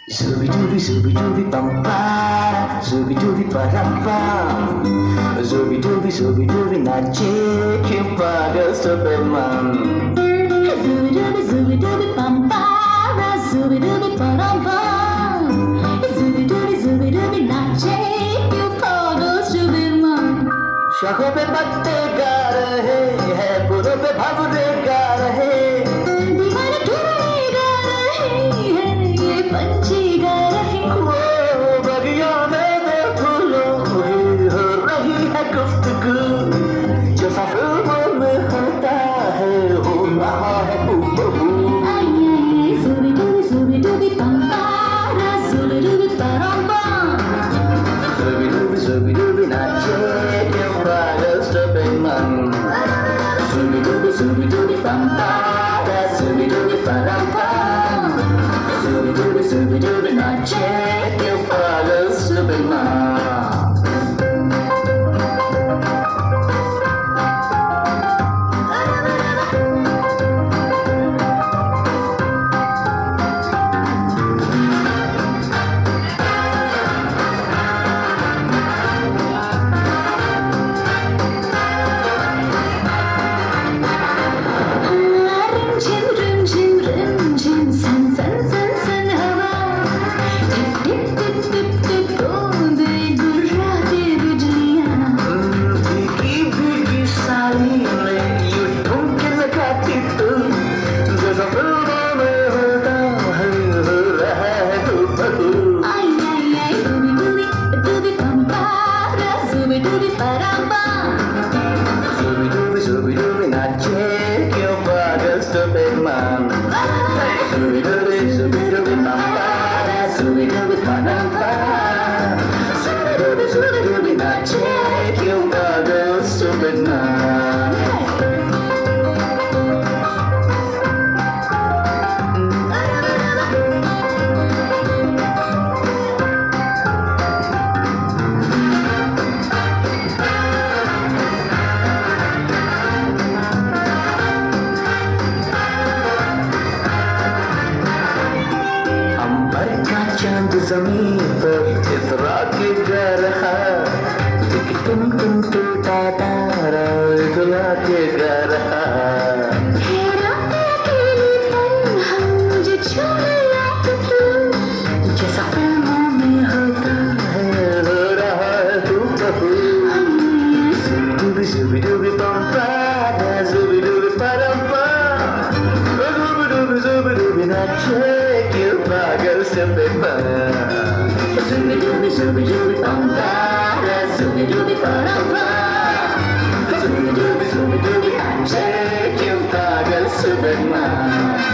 Zooby dooby bum ba, zooby dooby ba dum bum. Zooby dooby nache pada Superman. Zooby dooby bum ba, zooby dooby ba dum bum. Zooby dooby naचे क्यों पागल Superman. शाखों पे पत्ते गा रहे हैं, फूलों पे भंवरे गा रहे, दीवाने ढूंढने गा रहे हैं, ये पंछी गा रहे हैं. वो बगियों में दो फूलों की हो रही है गुफ्तगू, जो फिल्मों में होता है हो रहा है हूबहू. Ay ay ay, zooby dooby bum ba, zooby dooby ba dum bum. Zooby dooby nache क्यों पागल Superman. Zooby dooby bum ba, zooby dooby ba dum bum. Zooby dooby nache क्यों पागल Superman. Rim झिम सन सन सन सन हवा, tip tip tip tip tip बूंदे गुर्राते बिजलियाँ. भीगी भीगी साड़ी में यूं ठुमके लगाती तुम, जैसा फिल्मों में होता है हो रहा है हूबहू. Ay ay ay, zooby dooby bum ba, zooby dooby ba dum bum. Zooby dooby nache क्यों पागल Superman. Zooby dooby bum ba, zooby dooby ba dum bum. Zooby dooby nache क्यों पागल Superman. अंबर का चांद जमीन पर इतरा के गा रहा, एक तुम टूटा तारा इतरा के गा रहा. हेरा अकेली तन्हा मुझे छोड़ लात तू. जैसा फिल्मों में होता है हो रहा है हूबहू. Zooby dooby bum ba, zooby dooby ba dum bum. Zooby dooby nache क्यों पागल Superman. Zooby dooby bum ba, zooby dooby ba dum bum. Zooby dooby nache क्यों पागल Superman.